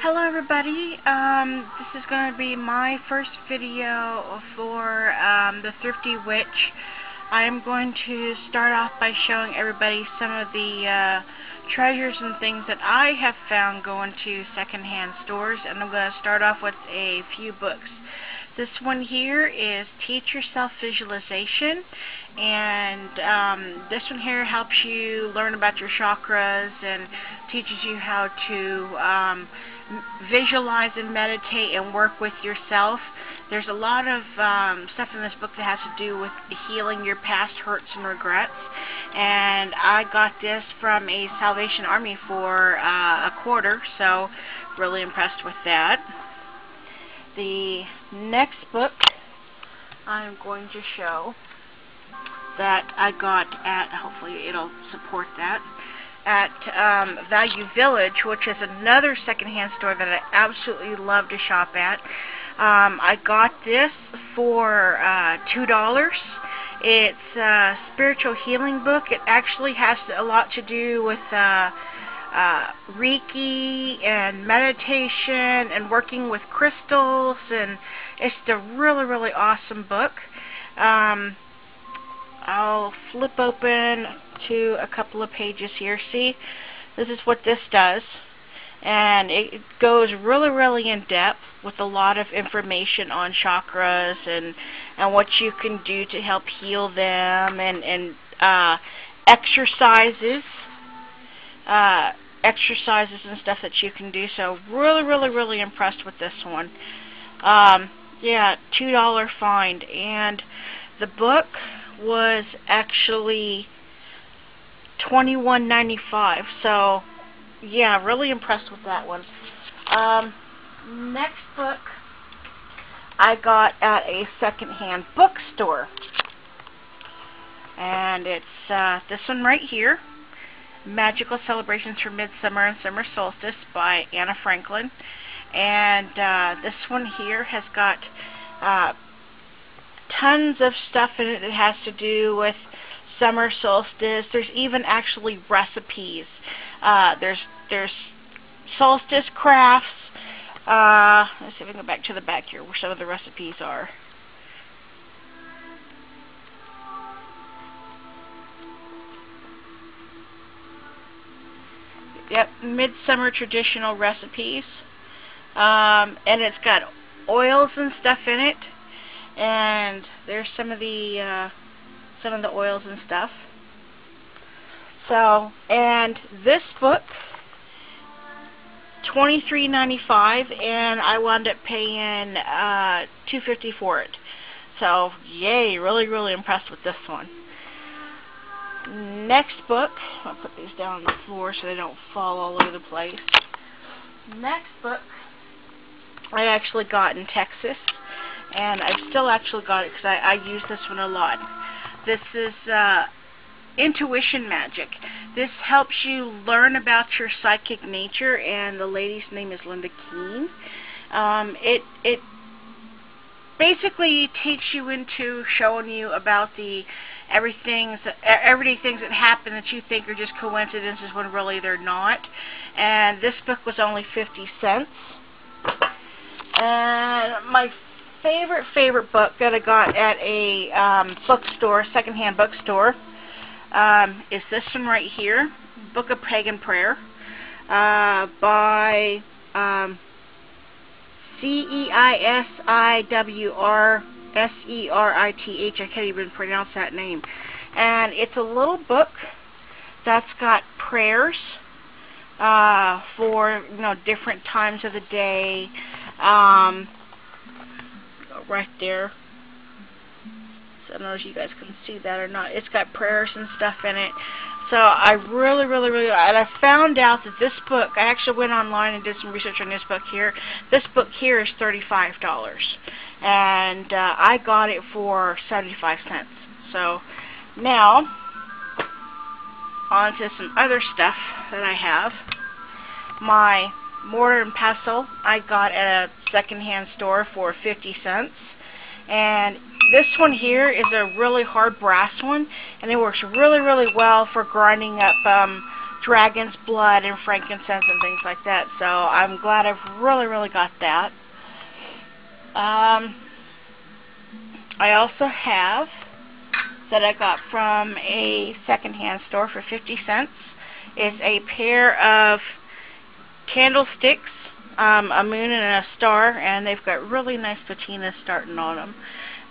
Hello everybody, this is going to be my first video for the Thrifty Witch. I am going to start off by showing everybody some of the treasures and things that I have found going to secondhand stores, and I'm going to start off with a few books. This one here is Teach Yourself Visualization, and this one here helps you learn about your chakras and teaches you how to visualize and meditate and work with yourself. There's a lot of stuff in this book that has to do with healing your past hurts and regrets, and I got this from a Salvation Army for a quarter, so really impressed with that. The next book I'm going to show that I got at, hopefully it'll support that, at Value Village, which is another secondhand store that I absolutely love to shop at. I got this for $2. It's a spiritual healing book. It actually has a lot to do with Reiki and meditation and working with crystals, and it's a really awesome book. I'll flip open to a couple of pages here. See, this is what this does, and it goes really in depth with a lot of information on chakras and what you can do to help heal them, and exercises and stuff that you can do. So really impressed with this one. Yeah, $2 find, and the book was actually $21.95. So yeah, really impressed with that one. Next book I got at a secondhand bookstore, and it's this one right here, Magical Celebrations for Midsummer and Summer Solstice by Anna Franklin. And this one here has got tons of stuff in it that has to do with summer solstice. There's even actually recipes. There's solstice crafts. Let's see if we can go back to the back here where some of the recipes are. Yep, midsummer traditional recipes, and it's got oils and stuff in it, and there's some of the oils and stuff. So, and this book, $23.95, and I wound up paying $2.50 for it. So, yay! Really impressed with this one. Next book, I'll put these down on the floor so they don't fall all over the place. Next book I actually got in Texas, and I've still actually got it because I use this one a lot. This is Intuition Magic. This helps you learn about your psychic nature, and the lady's name is Linda Keene. It basically takes you into showing you about the everyday things that happen that you think are just coincidences when really they're not. And this book was only 50 cents. And my favorite book that I got at a bookstore, secondhand bookstore, is this one right here, Book of Pagan Prayer, by Ceiswrserith. I can't even pronounce that name. And it's a little book that's got prayers for different times of the day. Right there. So I don't know if you guys can see that or not. It's got prayers and stuff in it. So I really, and I found out that this book, I actually went online and did some research on this book here. This book here is $35, and I got it for 75 cents. So now, on to some other stuff that I have. My mortar and pestle I got at a secondhand store for 50 cents. And this one here is a really hard brass one, and it works really well for grinding up dragon's blood and frankincense and things like that. So I'm glad I've really got that. I also have, that I got from a secondhand store for 50 cents, is a pair of candlesticks, a moon and a star, and they've got really nice patinas starting on them.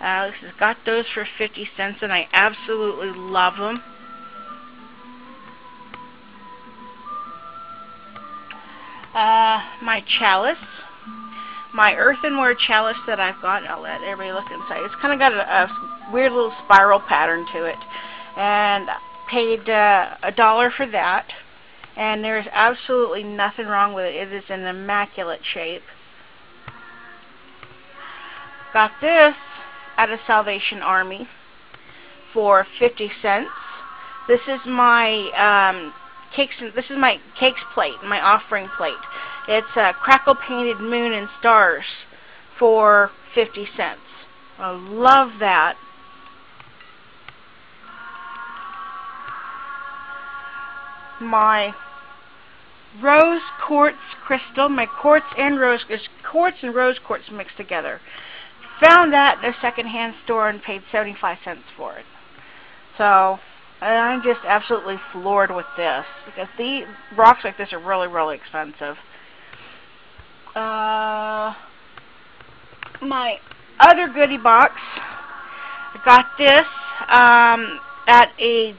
I got those for 50 cents, and I absolutely love them. My chalice, my earthenware chalice that I've got, I'll let everybody look inside. It's kind of got a weird little spiral pattern to it, and paid $1 for that, and there's absolutely nothing wrong with it. It is in immaculate shape. Got this at a Salvation Army for 50 cents. This is my cakes plate, my offering plate. It's a crackle painted moon and stars for 50 cents. I love that. My rose quartz crystal, my quartz and rose quartz mixed together. Found that in a secondhand store and paid 75 cents for it. So I'm just absolutely floored with this, because the rocks like this are really expensive. My other goodie box, I got this at a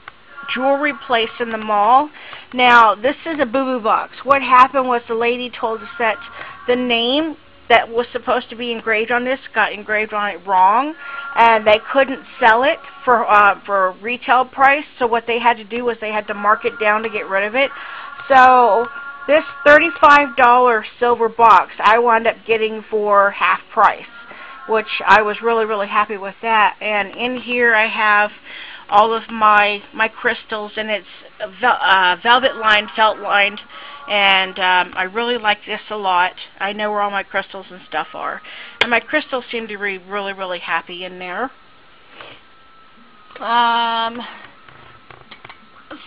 jewelry place in the mall. Now, this is a boo-boo box. What happened was the lady told us that the name that was supposed to be engraved on this got engraved on it wrong, and they couldn't sell it for retail price. So what they had to do was they had to mark it down to get rid of it. So this $35 silver box I wound up getting for half price, which I was really happy with that. And in here I have all of my crystals, and it's velvet lined, felt lined, and I really like this a lot. I know where all my crystals and stuff are, and my crystals seem to be really happy in there.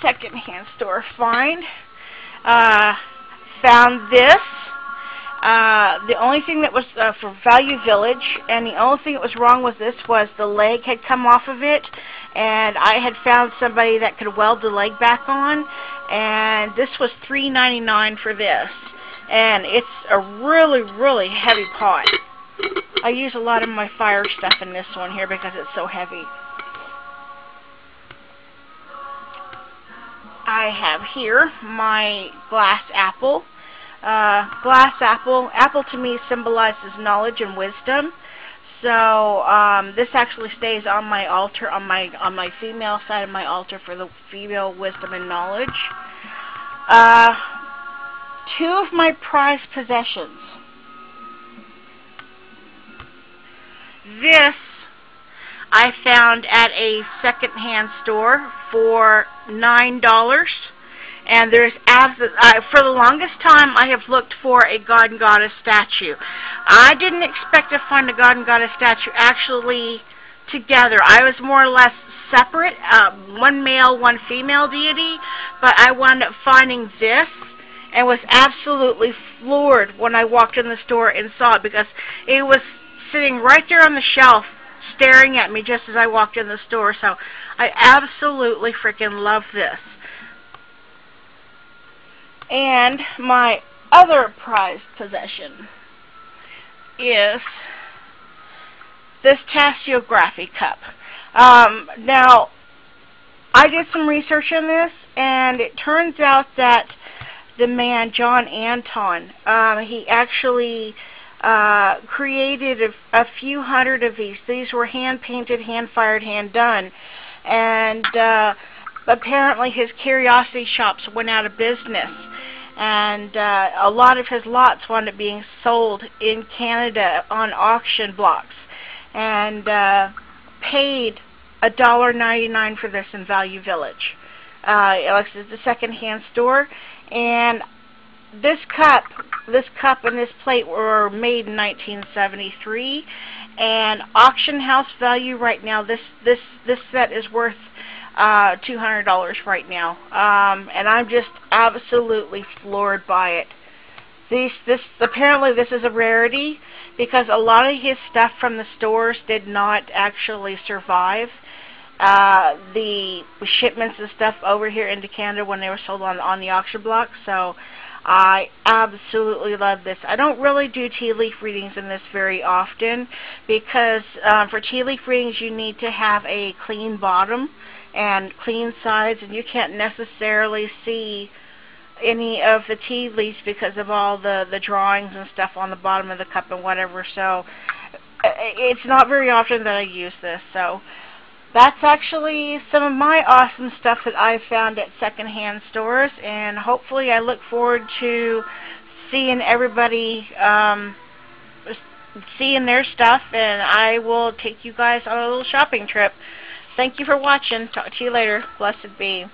Second-hand store find. Found this. The only thing that was for Value Village, and the only thing that was wrong with this was the leg had come off of it, and I had found somebody that could weld the leg back on, and this was $3.99 for this, and it's a really heavy pot. I use a lot of my fire stuff in this one here because it's so heavy. I have here my glass apple. Apple to me symbolizes knowledge and wisdom. So this actually stays on my altar, on my female side of my altar, for the female wisdom and knowledge. Two of my prized possessions. This I found at a second-hand store for $9. And there's for the longest time I have looked for a God and Goddess statue. I didn't expect to find a God and Goddess statue actually together. I was more or less separate, one male, one female deity, but I wound up finding this and was absolutely floored when I walked in the store and saw it, because it was sitting right there on the shelf staring at me just as I walked in the store. So I absolutely freaking love this. And my other prized possession is this Tasseography cup. Now, I did some research on this, and it turns out that the man, John Anton, he actually created a few hundred of these. These were hand-painted, hand-fired, hand-done. And apparently his curiosity shops went out of business, and a lot of his lots wound up being sold in Canada on auction blocks, and paid $1.99 for this in Value Village. It's a second-hand store, and this cup and this plate were made in 1973, and auction house value right now, this set is worth $200 right now. And I'm just absolutely floored by it. Apparently this is a rarity because a lot of his stuff from the stores did not actually survive the shipments and stuff over here into Canada when they were sold on the auction block. So I absolutely love this. I don't really do tea leaf readings in this very often because for tea leaf readings you need to have a clean bottom and clean sides, and you can't necessarily see any of the tea leaves because of all the drawings and stuff on the bottom of the cup and whatever. So it's not very often that I use this. So that's actually some of my awesome stuff that I've found at secondhand stores, and hopefully I look forward to seeing everybody seeing their stuff, and I will take you guys on a little shopping trip. Thank you for watching. Talk to you later. Blessed be.